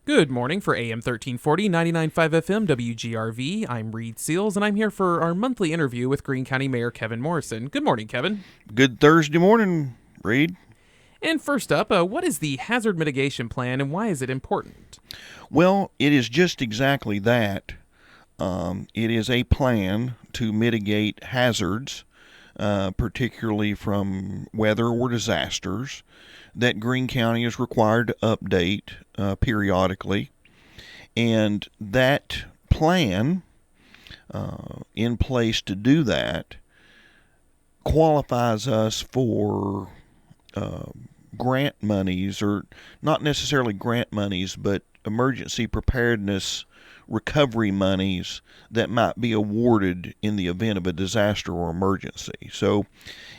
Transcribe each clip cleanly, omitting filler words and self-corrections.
Good morning for AM 1340, 99.5 FM, WGRV. I'm Reed Seals, and I'm here for our monthly interview with Greene County Mayor Kevin Morrison. Good morning, Kevin. Good Thursday morning, Reed. And first up, what is the hazard mitigation plan and why is it important? Well, it is just exactly that. It is a plan to mitigate hazards, particularly from weather or disasters, that Greene County is required to update periodically. And that plan in place to do that qualifies us for grant monies, or not necessarily grant monies, but emergency preparedness recovery monies that might be awarded in the event of a disaster or emergency. So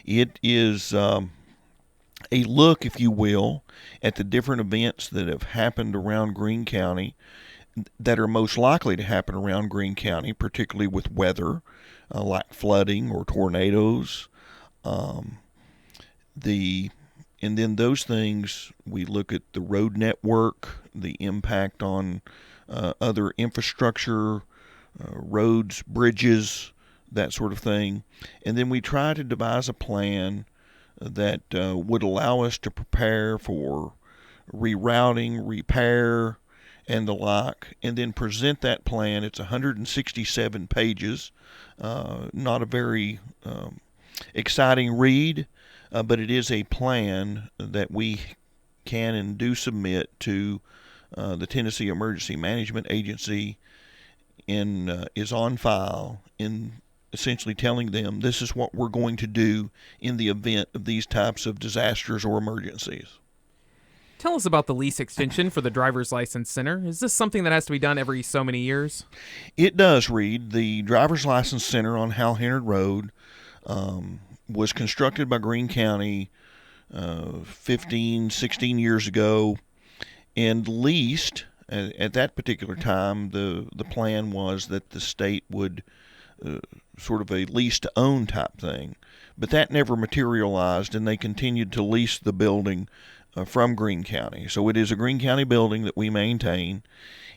it is a look, if you will, at the different events that have happened around Greene County that are most likely to happen around Greene County, particularly with weather like flooding or tornadoes. Um, the and then those things, we look at the road network, the impact on other infrastructure, roads, bridges, that sort of thing. And then we try to devise a plan that would allow us to prepare for rerouting, repair, and the like, and then present that plan. It's 167 pages, not a very exciting read, but it is a plan that we can and do submit to the Tennessee Emergency Management Agency, and is on file, in essentially telling them this is what we're going to do in the event of these types of disasters or emergencies. Tell us about the lease extension for the driver's license center. Is this something that has to be done every so many years? It does, Reed. The driver's license center on Hal Hennard Road was constructed by Greene County 15, 16 years ago, and leased. At that particular time, the plan was that the state would sort of a lease to own type thing, but that never materialized, and they continued to lease the building from Greene County. So it is a Greene County building that we maintain,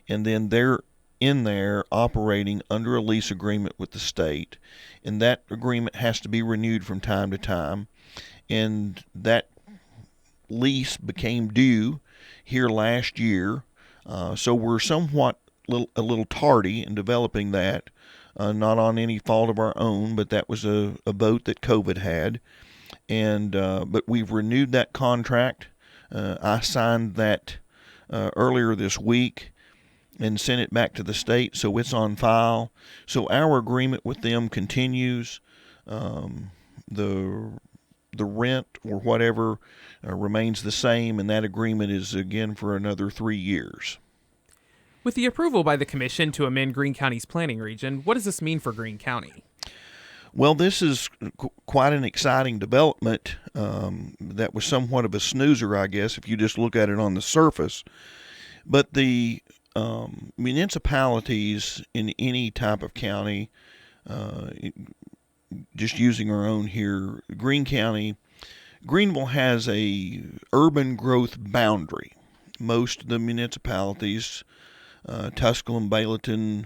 and then they're in there operating under a lease agreement with the state, and that agreement has to be renewed from time to time. And that lease became due here last year, so we're somewhat a little tardy in developing that. Not on any fault of our own, but that was a vote that COVID had, and but we've renewed that contract. I signed that earlier this week and sent it back to the state, so it's on file. So our agreement with them continues. The the rent or whatever remains the same, and that agreement is again for another 3 years. With the approval by the commission to amend Greene County's planning region, what does this mean for Greene County? Well, this is quite an exciting development. That was somewhat of a snoozer, I guess, if you just look at it on the surface. But the municipalities in any type of county, uh, just using our own here, Greene County, Greeneville has a urban growth boundary. Most of the municipalities, Tusculum, Bayleton,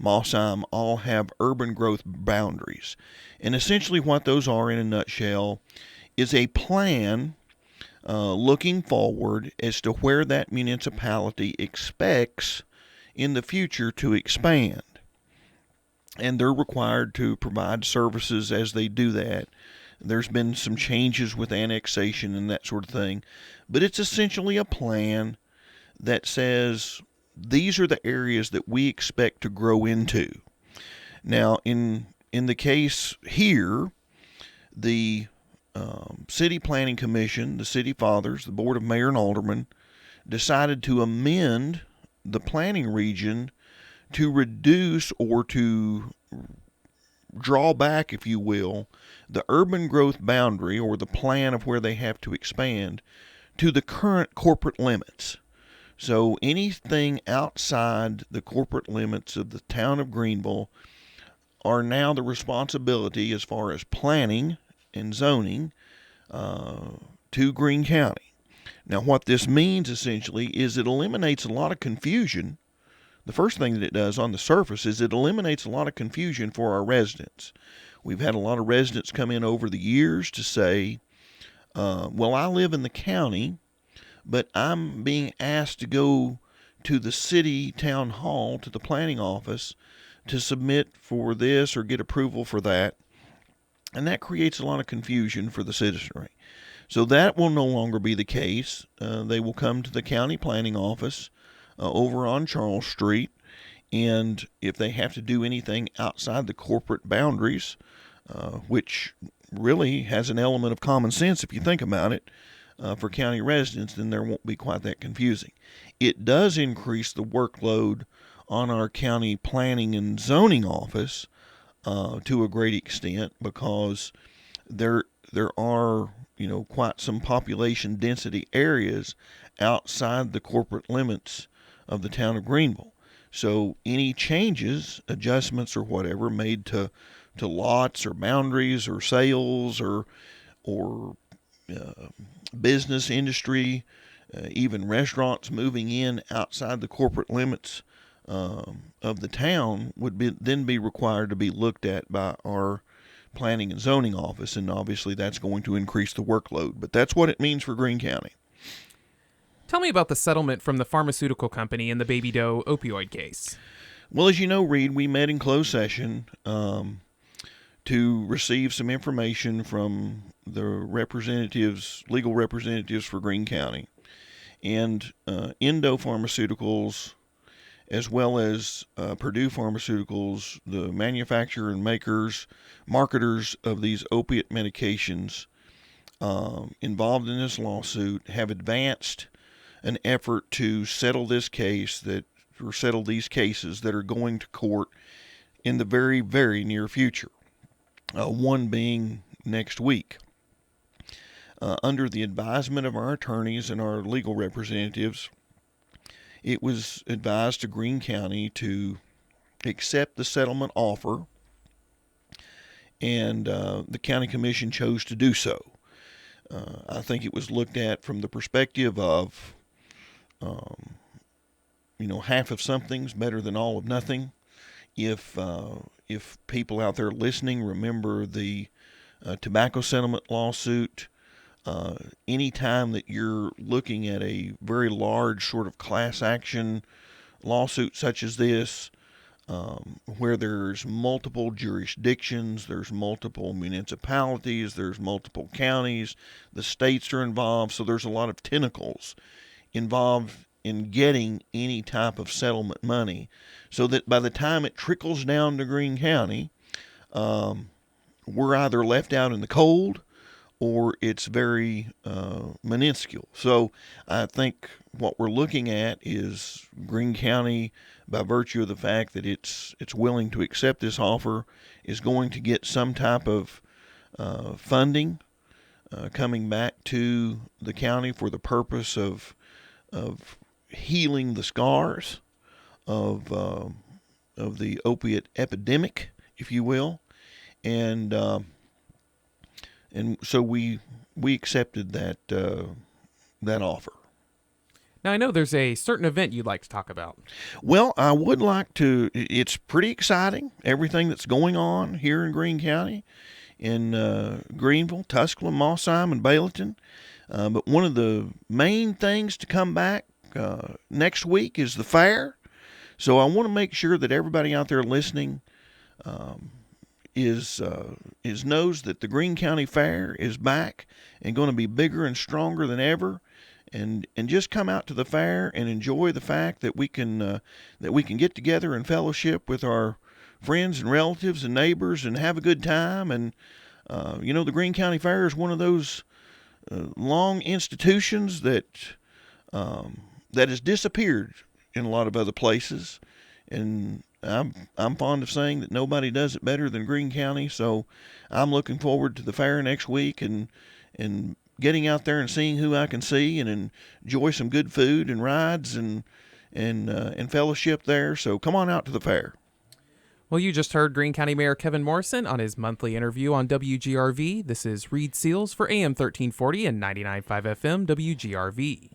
Mossheim, all have urban growth boundaries. And essentially what those are in a nutshell is a plan looking forward as to where that municipality expects in the future to expand. And they're required to provide services as they do that. There's been some changes with annexation and that sort of thing. But it's essentially a plan that says these are the areas that we expect to grow into. Now, in the case here, the City Planning Commission, the City Fathers, the Board of Mayor and Aldermen, decided to amend the planning region to reduce or to draw back, if you will, the urban growth boundary or the plan of where they have to expand to the current corporate limits. So anything outside the corporate limits of the town of Greeneville are now the responsibility, as far as planning and zoning, to Greene County. Now, what this means essentially is it eliminates a lot of confusion. The first thing that it does on the surface is it eliminates a lot of confusion for our residents. We've had a lot of residents come in over the years to say, well, I live in the county, but I'm being asked to go to the city town hall, to the planning office, to submit for this or get approval for that. And that creates a lot of confusion for the citizenry. So that will no longer be the case. They will come to the county planning office over on Charles Street, and if they have to do anything outside the corporate boundaries, which really has an element of common sense if you think about it, for county residents, then there won't be quite that confusing. It does increase the workload on our county planning and zoning office to a great extent, because there are quite some population density areas outside the corporate limits of the town of Greeneville. So any changes, adjustments, or whatever made to lots or boundaries or sales or business industry, even restaurants moving in outside the corporate limits of the town would then be required to be looked at by our planning and zoning office, and obviously that's going to increase the workload. But that's what it means for Greene County. Tell me about the settlement from the pharmaceutical company in the Baby Doe opioid case. Well, as you know, Reed, we met in closed session to receive some information from the legal representatives for Greene County. And Endo Pharmaceuticals, as well as Purdue Pharmaceuticals, the manufacturer and marketers of these opiate medications involved in this lawsuit, have advanced an effort to settle this case settle these cases that are going to court in the very, very near future. One being next week. Under the advisement of our attorneys and our legal representatives, it was advised to Greene County to accept the settlement offer, and the county commission chose to do so. I think it was looked at from the perspective of, half of something's better than all of nothing. If people out there listening remember the tobacco settlement lawsuit, any time that you're looking at a very large sort of class action lawsuit such as this, where there's multiple jurisdictions, there's multiple municipalities, there's multiple counties, the states are involved, so there's a lot of tentacles involved in getting any type of settlement money, so that by the time it trickles down to Greene County, we're either left out in the cold or it's very minuscule. So I think what we're looking at is Greene County, by virtue of the fact that it's willing to accept this offer, is going to get some type of funding coming back to the county for the purpose of healing the scars of the opiate epidemic, if you will, and so we accepted that offer. Now, I know there's a certain event you'd like to talk about. Well, I would like to. It's pretty exciting, everything that's going on here in Greene County, in Greeneville, Tusculum, Mossheim, and Bayleton. But one of the main things to come back next week is the fair. So I want to make sure that everybody out there listening knows that the Greene County Fair is back and going to be bigger and stronger than ever. And just come out to the fair and enjoy the fact that we can get together and fellowship with our friends and relatives and neighbors and have a good time. And the Greene County Fair is one of those long institutions that has disappeared in a lot of other places, and I'm fond of saying that nobody does it better than Greene County. So I'm looking forward to the fair next week and getting out there and seeing who I can see and enjoy some good food and rides and fellowship there. So come on out to the fair. Well, you just heard Greene County Mayor Kevin Morrison on his monthly interview on WGRV. This is Reed Seals for AM 1340 and 99.5 FM WGRV.